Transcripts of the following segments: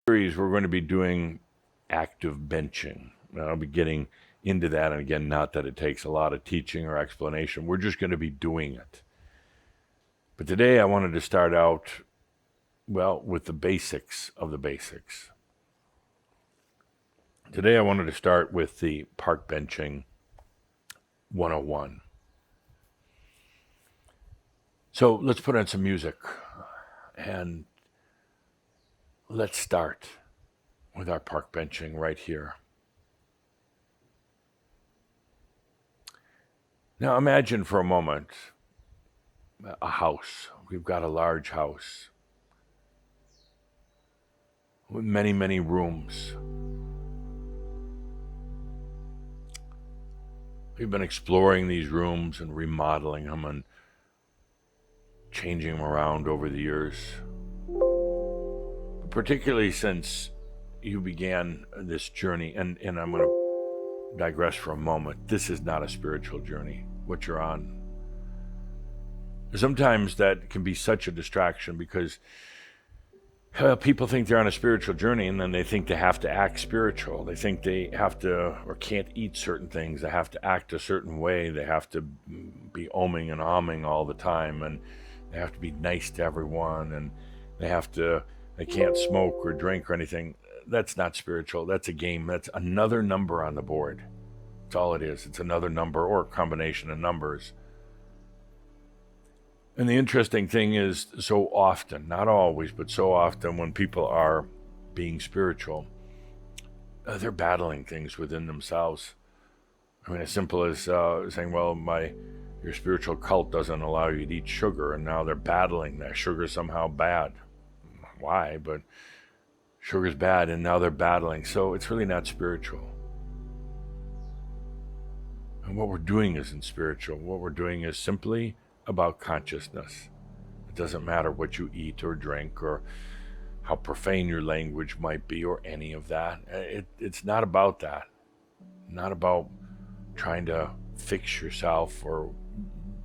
Series, we're going to be doing active benching. I'll be getting into that, and again, not that it takes a lot of teaching or explanation. We're just going to be doing it. But today I wanted to start out, well, with the basics of the basics. Today I wanted to start with the park benching 101. So let's put on some music and let's start with our park benching right here. Now imagine for a moment a house. We've got a large house with many, many rooms. We've been exploring these rooms and remodeling them and changing them around over the years. Particularly since you began this journey, and I'm going to digress for a moment. This is not a spiritual journey, what you're on. Sometimes that can be such a distraction because people think they're on a spiritual journey and then they think they have to act spiritual. They think they have to or can't eat certain things. They have to act a certain way. They have to be oming and ahming all the time, and they have to be nice to everyone, and they can't smoke or drink or anything. That's not spiritual. That's a game. That's another number on the board. That's all it is. It's another number or a combination of numbers. And the interesting thing is, so often, not always, but so often when people are being spiritual, they're battling things within themselves. I mean, as simple as saying, well, your spiritual cult doesn't allow you to eat sugar, and now they're battling that sugar's somehow bad. Why? But sugar's bad, and now they're battling. So it's really not spiritual. And what we're doing isn't spiritual. What we're doing is simply about consciousness. It doesn't matter what you eat or drink or how profane your language might be or any of that. It's not about that. Not about trying to fix yourself or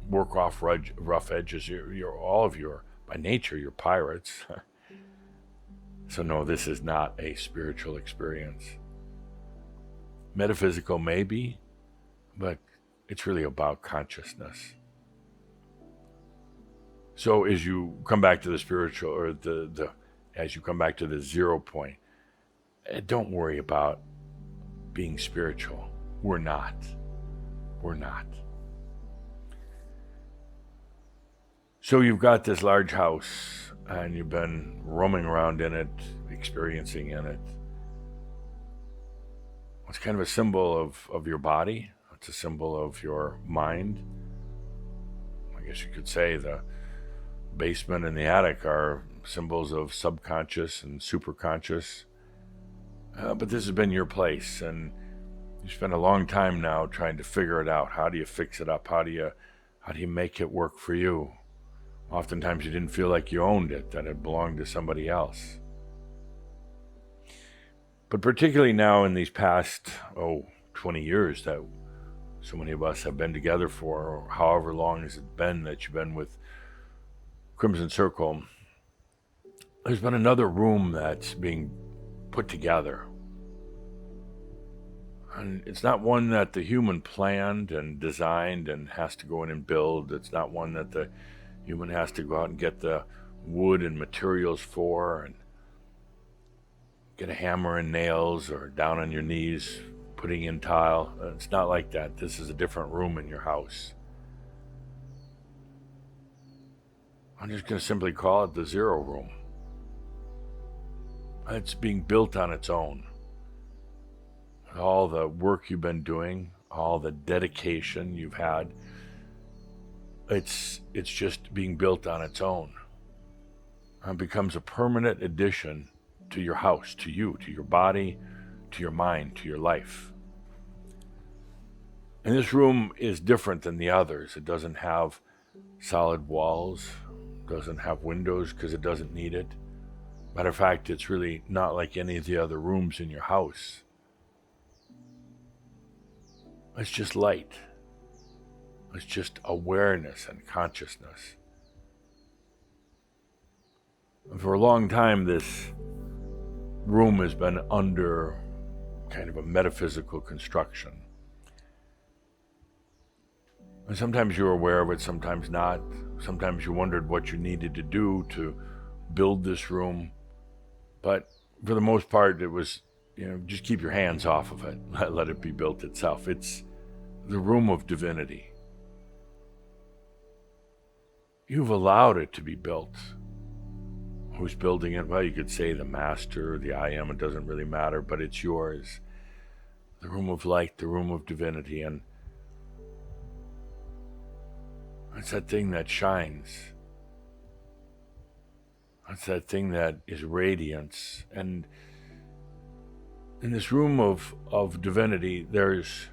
work off rough edges. By nature, you're pirates. So no, this is not a spiritual experience. Metaphysical maybe, but it's really about consciousness. So as you come back to the spiritual, or as you come back to the 0 point, don't worry about being spiritual. We're not. So you've got this large house, and you've been roaming around in it, experiencing in it. It's kind of a symbol of your body. It's a symbol of your mind. I guess you could say the basement and the attic are symbols of subconscious and superconscious. But this has been your place, and you spent a long time now trying to figure it out. How do you fix it up? How do you make it work for you? Oftentimes you didn't feel like you owned it, that it belonged to somebody else. But particularly now in these past, 20 years that so many of us have been together for, or however long has it been that you've been with Crimson Circle, there's been another room that's being put together. And it's not one that the human planned and designed and has to go in and build. It's not one that the human has to go out and get the wood and materials for and get a hammer and nails or down on your knees putting in tile. It's not like that. This is a different room in your house. I'm just going to simply call it the 0 room. It's being built on its own. All the work you've been doing, all the dedication you've had, it's just being built on its own. It becomes a permanent addition to your house, to you, to your body, to your mind, to your life. And this room is different than the others. It doesn't have solid walls, doesn't have windows because it doesn't need it. Matter of fact, it's really not like any of the other rooms in your house. It's just light. It's just awareness and consciousness. And for a long time, this room has been under kind of a metaphysical construction. And sometimes you're aware of it, sometimes not. Sometimes you wondered what you needed to do to build this room. But for the most part, it was, just keep your hands off of it. Let it be built itself. It's the room of divinity. You've allowed it to be built. Who's building it? Well, you could say the master, the I am, it doesn't really matter, but it's yours. The room of light, the room of divinity, and it's that thing that shines. It's that thing that is radiance. And in this room of divinity, there's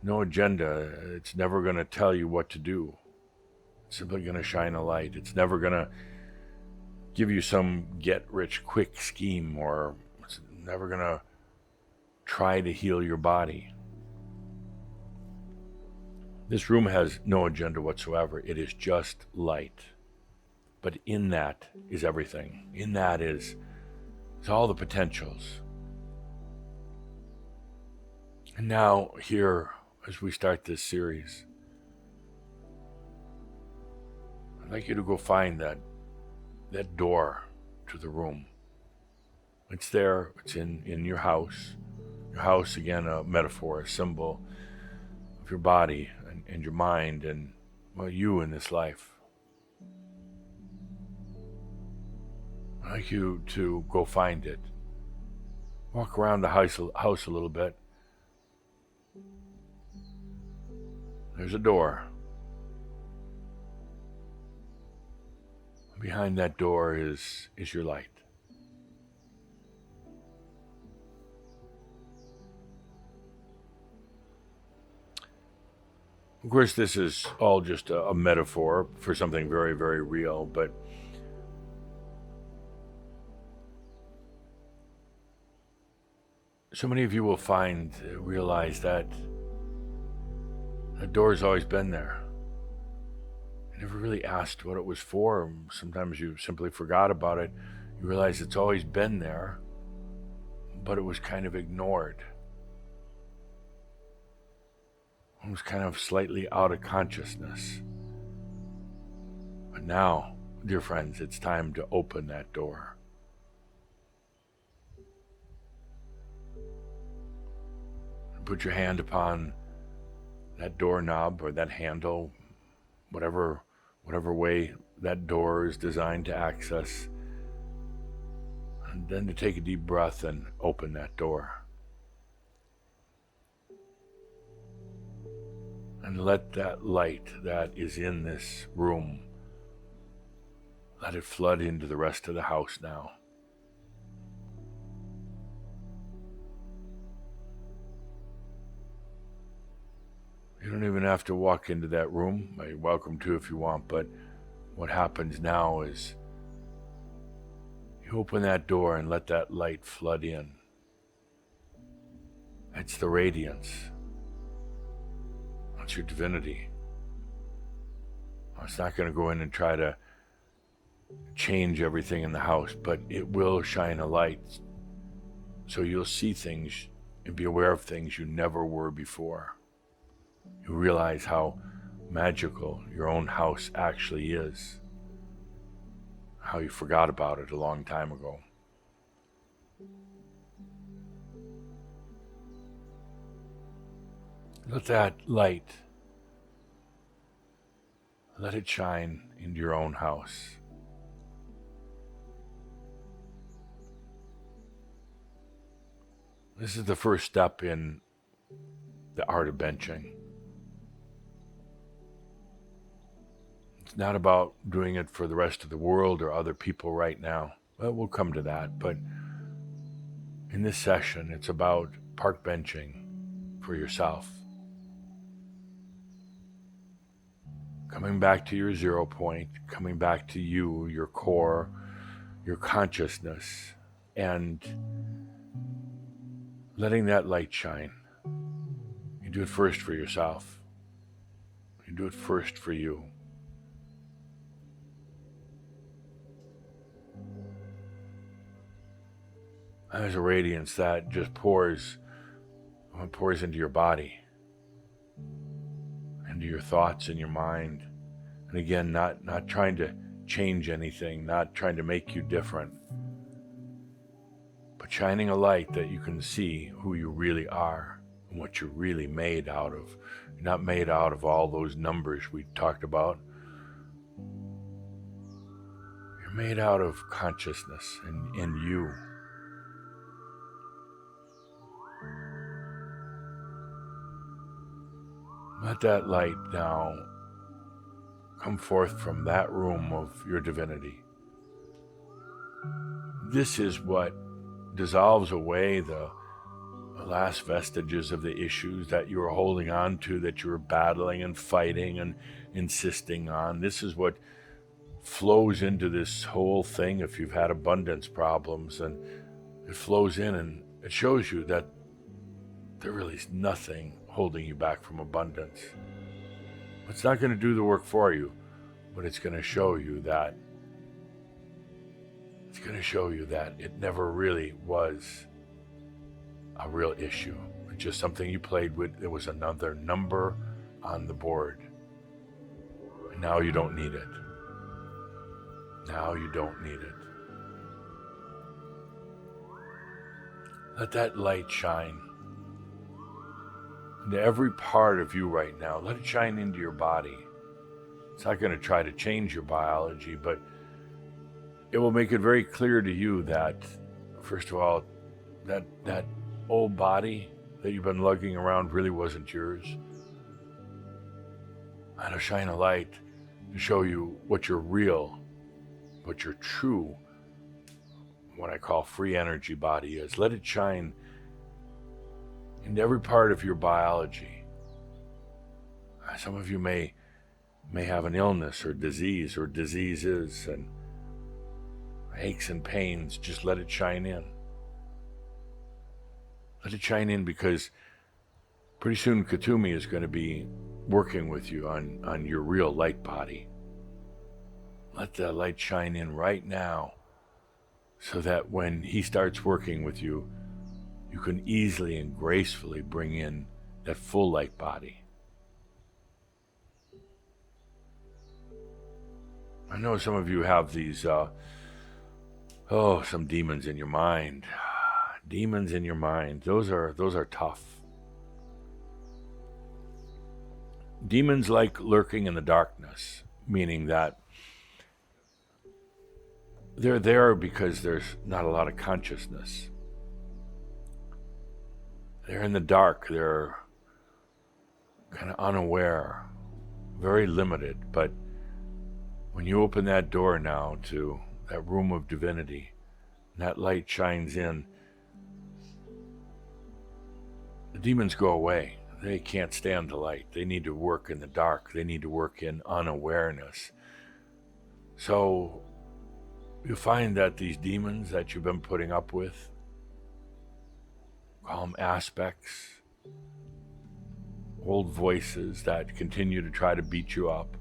no agenda. It's never going to tell you what to do. It's simply going to shine a light. It's never going to give you some get-rich-quick scheme, or it's never going to try to heal your body. This room has no agenda whatsoever. It is just light. But in that is everything. In that is all the potentials. And now here, as we start this series, I'd like you to go find that door to the room. It's there. It's in your house. Your house, again, a metaphor, a symbol of your body and your mind and, well, you in this life. I'd like you to go find it. Walk around the house a little bit. There's a door. Behind that door is your light. Of course, this is all just a metaphor for something very, very real, but so many of you will realize that the door's always been there. You never really asked what it was for. Sometimes you simply forgot about it. You realize it's always been there, but it was kind of ignored. It was kind of slightly out of consciousness. But now, dear friends, it's time to open that door. Put your hand upon that doorknob or that handle, whatever way that door is designed to access, and then to take a deep breath and open that door. And let that light that is in this room, let it flood into the rest of the house now. You don't even have to walk into that room. You're welcome to if you want, but what happens now is you open that door and let that light flood in. It's the radiance. It's your divinity. It's not going to go in and try to change everything in the house, but it will shine a light so you'll see things and be aware of things you never were before. You realize how magical your own house actually is, how you forgot about it a long time ago. Let that light, let it shine into your own house. This is the first step in the art of benching. It's not about doing it for the rest of the world or other people right now. Well, we'll come to that, but in this session, it's about park benching for yourself. Coming back to your 0 point, coming back to you, your core, your consciousness, and letting that light shine. You do it first for yourself. You do it first for you. There's a radiance that just pours into your body, into your thoughts and your mind. And again, not trying to change anything, not trying to make you different, but shining a light that you can see who you really are and what you're really made out of. You're not made out of all those numbers we talked about. You're made out of consciousness and you. Let that light now come forth from that room of your divinity. This is what dissolves away the last vestiges of the issues that you were holding on to, that you were battling and fighting and insisting on. This is what flows into this whole thing if you've had abundance problems, and it flows in and it shows you that there really is nothing holding you back from abundance. It's not going to do the work for you, but it's going to show you that it never really was a real issue. It's just something you played with. There was another number on the board. And now you don't need it. Now you don't need it. Let that light shine into every part of you right now. Let it shine into your body. It's not going to try to change your biology, but it will make it very clear to you that, first of all, that old body that you've been lugging around really wasn't yours. And it'll shine a light to show you what your real, what your true, what I call free energy body is. Let it shine into every part of your biology. Some of you may have an illness or disease or diseases and aches and pains. Just let it shine in. Let it shine in, because pretty soon Katumi is going to be working with you on your real light body. Let the light shine in right now, so that when he starts working with you, you can easily and gracefully bring in that full light body. I know some of you have these, some demons in your mind. Demons in your mind. Those are tough. Demons like lurking in the darkness, meaning that they're there because there's not a lot of consciousness. They're in the dark. They're kind of unaware, very limited. But when you open that door now to that room of divinity, and that light shines in, the demons go away. They can't stand the light. They need to work in the dark. They need to work in unawareness. So you find that these demons that you've been putting up with, call them aspects, old voices that continue to try to beat you up,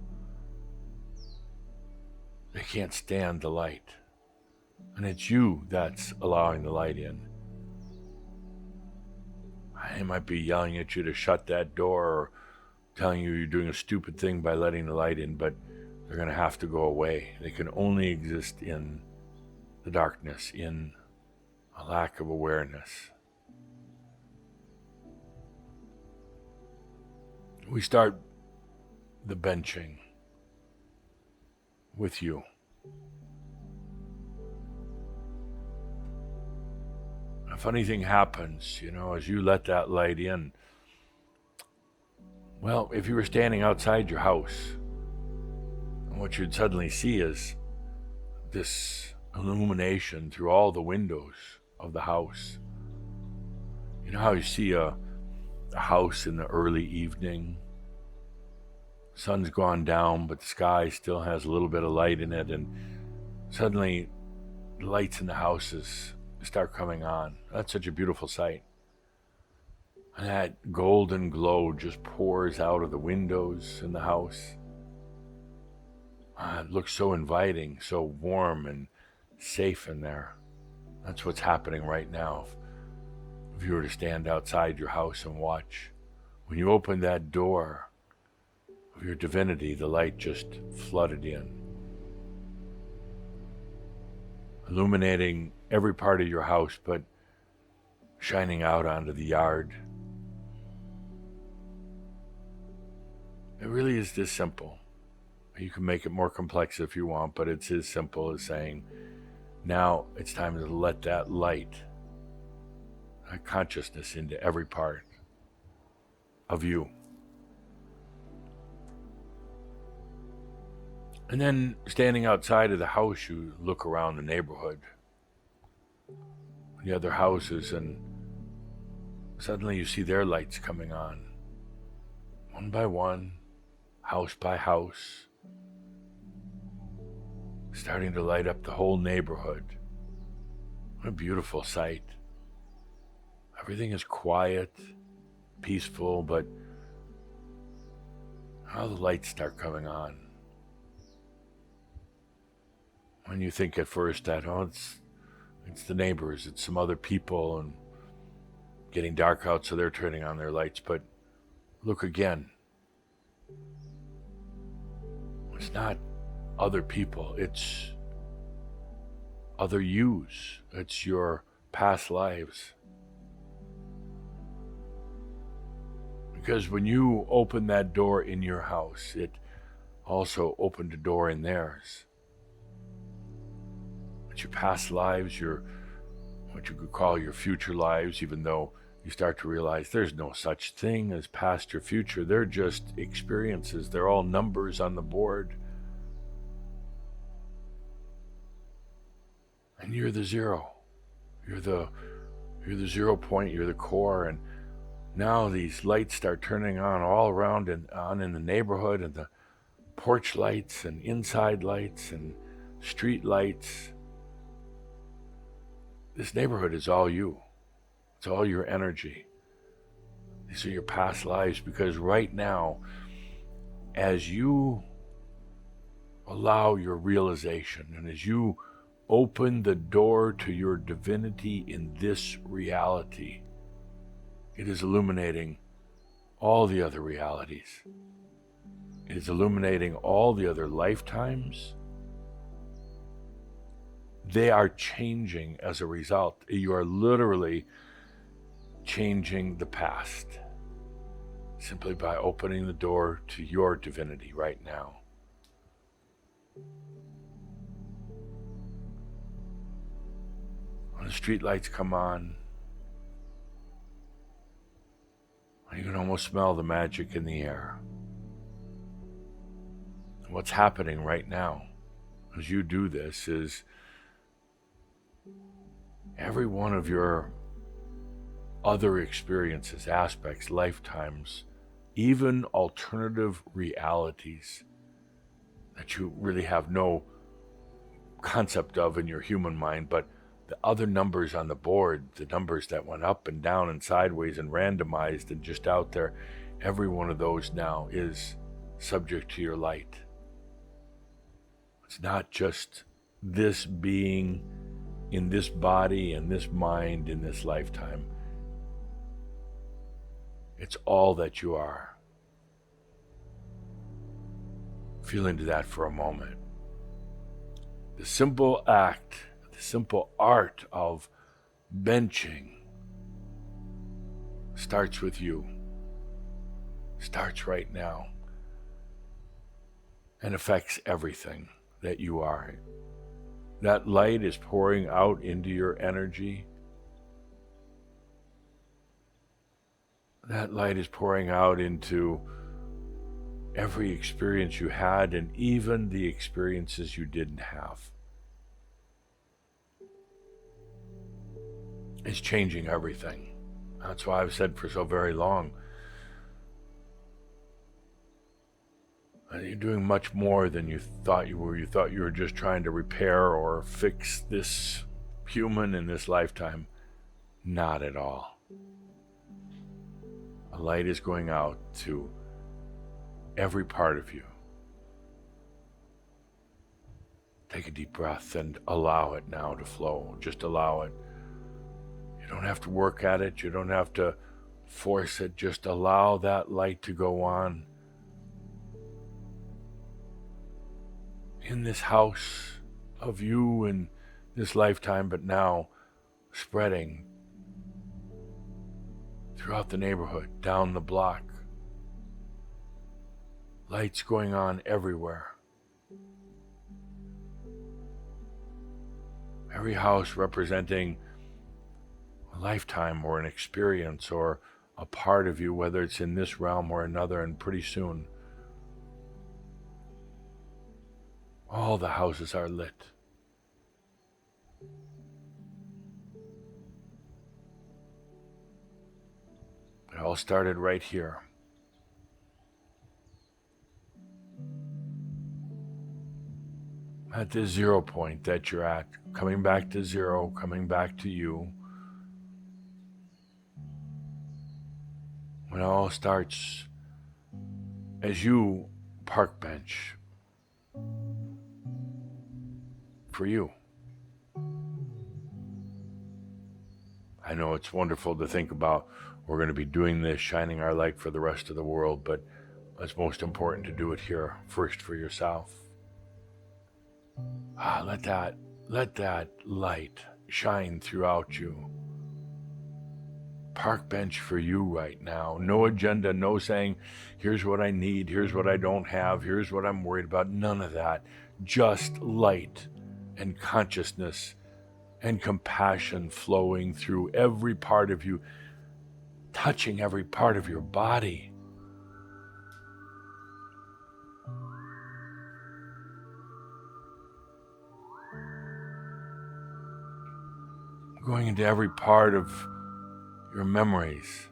they can't stand the light. And it's you that's allowing the light in. They might be yelling at you to shut that door, or telling you you're doing a stupid thing by letting the light in, but they're going to have to go away. They can only exist in the darkness, in a lack of awareness. We start the benching with you. A funny thing happens, as you let that light in. Well, if you were standing outside your house, and what you'd suddenly see is this illumination through all the windows of the house. You know how you see a house in the early evening? Sun's gone down, but the sky still has a little bit of light in it, and suddenly the lights in the houses start coming on. That's such a beautiful sight. And that golden glow just pours out of the windows in the house. It looks so inviting, so warm and safe in there. That's what's happening right now. If you were to stand outside your house and watch, when you open that door of your divinity, the light just flooded in, illuminating every part of your house, but shining out onto the yard. It really is this simple. You can make it more complex if you want, but it's as simple as saying, now it's time to let that light, that consciousness into every part of you. And then standing outside of the house, you look around the neighborhood, the other houses, and suddenly you see their lights coming on, one by one, house by house, starting to light up the whole neighborhood. What a beautiful sight. Everything is quiet, peaceful, but now the lights start coming on. When you think at first that, it's the neighbors, it's some other people, and getting dark out, so they're turning on their lights. But look again. It's not other people, it's other yous. It's your past lives. Because when you open that door in your house, it also opened a door in theirs. It's your past lives, your what you could call your future lives, even though you start to realize there's no such thing as past or future. They're just experiences. They're all numbers on the board. And you're the zero. You're the 0 point, you're the core. And now these lights start turning on all around and on in the neighborhood, and the porch lights and inside lights and street lights. This neighborhood is all you. It's all your energy. These are your past lives, because right now, as you allow your realization and as you open the door to your divinity in this reality, it is illuminating all the other realities. It is illuminating all the other lifetimes. They are changing as a result. You are literally changing the past simply by opening the door to your divinity right now. When the street lights come on, you can almost smell the magic in the air. And what's happening right now as you do this is every one of your other experiences, aspects, lifetimes, even alternative realities that you really have no concept of in your human mind, but the other numbers on the board, the numbers that went up and down and sideways and randomized and just out there, every one of those now is subject to your light. It's not just this being in this body and this mind in this lifetime. It's all that you are. Feel into that for a moment. The simple act, the simple art of benching starts with you. Starts right now. And affects everything that you are. That light is pouring out into your energy. That light is pouring out into every experience you had and even the experiences you didn't have. It's changing everything. That's why I've said for so very long, you're doing much more than you thought you were. You thought you were just trying to repair or fix this human in this lifetime. Not at all. A light is going out to every part of you. Take a deep breath and allow it now to flow. Just allow it. You don't have to work at it. You don't have to force it. Just allow that light to go on. In this house of you in this lifetime, but now spreading throughout the neighborhood, down the block. Lights going on everywhere. Every house representing a lifetime or an experience or a part of you, whether it's in this realm or another, and pretty soon all the houses are lit. It all started right here. At this 0 point that you're at, coming back to zero, coming back to you. When it all starts as you park bench for you. I know it's wonderful to think about we're going to be doing this, shining our light for the rest of the world, but it's most important to do it here first for yourself. Let that light shine throughout you. Park bench for you right now. No agenda, no saying, here's what I need, here's what I don't have, here's what I'm worried about. None of that. Just light and consciousness and compassion flowing through every part of you, touching every part of your body. Going into every part of your memories.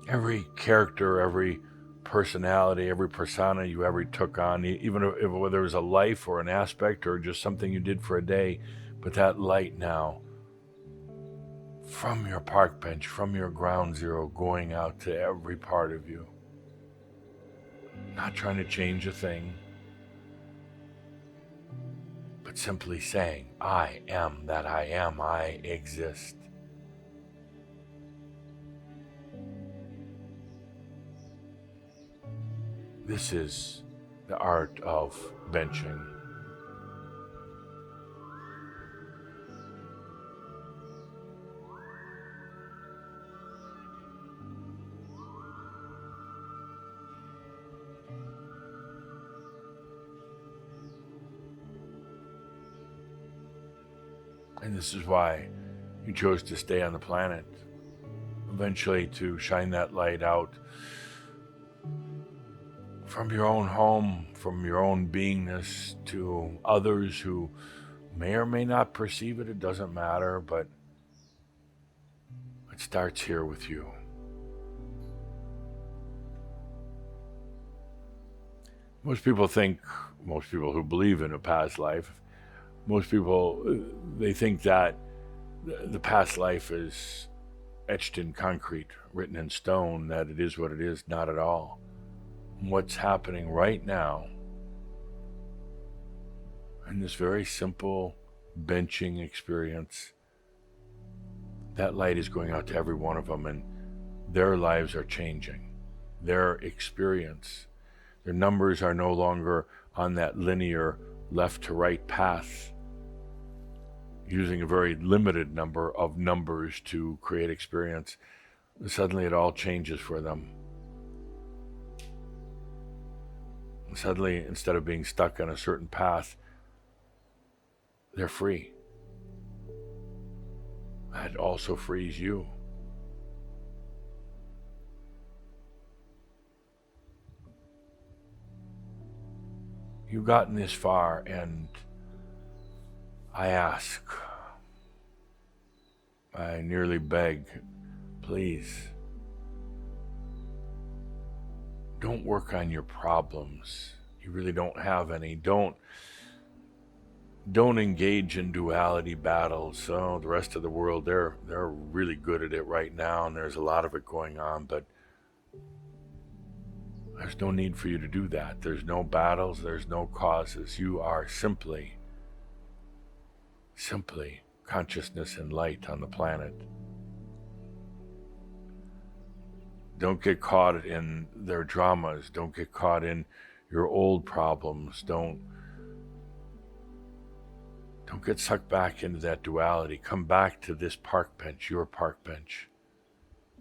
Every character, every personality, every persona you ever took on, even if whether it was a life or an aspect or just something you did for a day, but that light now from your park bench, from your ground zero, going out to every part of you. Not trying to change a thing, but simply saying, I am that I am, I exist. This is the art of benching. And this is why you chose to stay on the planet, eventually to shine that light out from your own home, from your own beingness to others who may or may not perceive it. It doesn't matter, but it starts here with you. Most people who believe in a past life, most people, they think that the past life is etched in concrete, written in stone, that it is what it is. Not at all. What's happening right now in this very simple benching experience, that light is going out to every one of them, and their lives are changing. Their experience, their numbers are no longer on that linear left to right path, using a very limited number of numbers to create experience. Suddenly it all changes for them. Suddenly, instead of being stuck on a certain path, they're free. That also frees you. You've gotten this far, and I ask, I nearly beg, please, don't work on your problems. You really don't have any. Don't don't engage in duality battles. So the rest of the world, they're really good at it right now, and there's a lot of it going on, but there's no need for you to do that. There's no battles, there's no causes. You are simply consciousness and light on the planet. Don't get caught in their dramas. Don't get caught in your old problems. Don't get sucked back into that duality. Come back to this park bench, your park bench.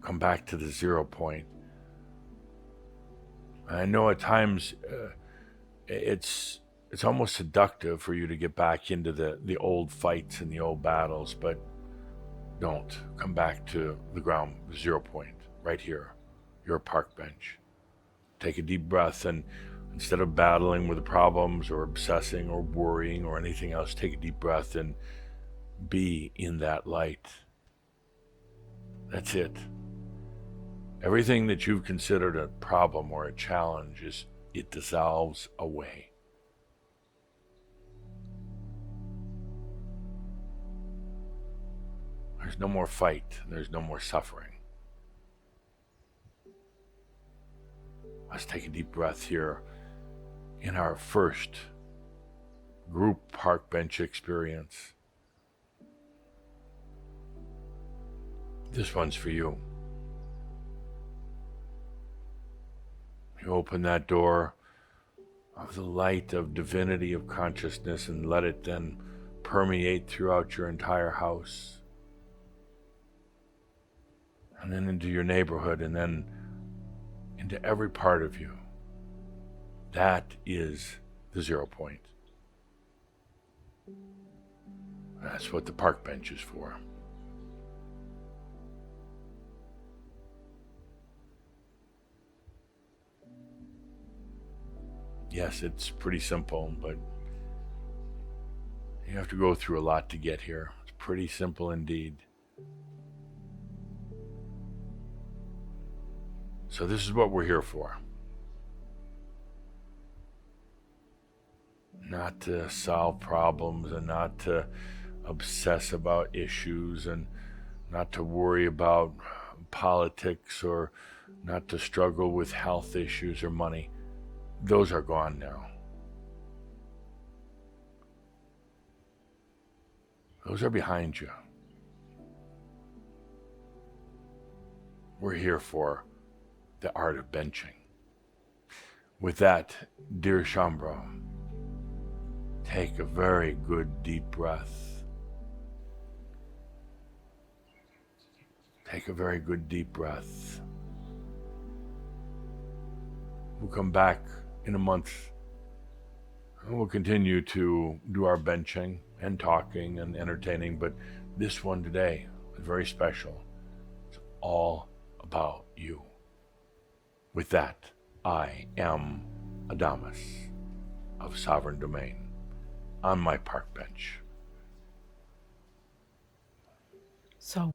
Come back to the 0 point. I know at times it's almost seductive for you to get back into the old fights and the old battles, but don't. Come back to the ground, 0 point, right here, your park bench. Take a deep breath, and instead of battling with the problems or obsessing or worrying or anything else, take a deep breath and be in that light. That's it. Everything that you've considered a problem or a challenge, it dissolves away. There's no more fight. There's no more suffering. Let's take a deep breath here in our first group park bench experience. This one's for you. You open that door of the light of divinity of consciousness and let it then permeate throughout your entire house, and then into your neighborhood, and then into every part of you. That is the 0 point. That's what the park bench is for. Yes, it's pretty simple, but you have to go through a lot to get here. It's pretty simple indeed. So this is what we're here for. Not to solve problems, and not to obsess about issues, and not to worry about politics, or not to struggle with health issues or money. Those are gone now. Those are behind you. We're here for the art of benching. With that, dear Shambra, take a very good deep breath. Take a very good deep breath. We'll come back in a month, and we'll continue to do our benching and talking and entertaining, but this one today is very special. It's all about you. With that, I am Adamus of Sovereign Domain on my park bench. So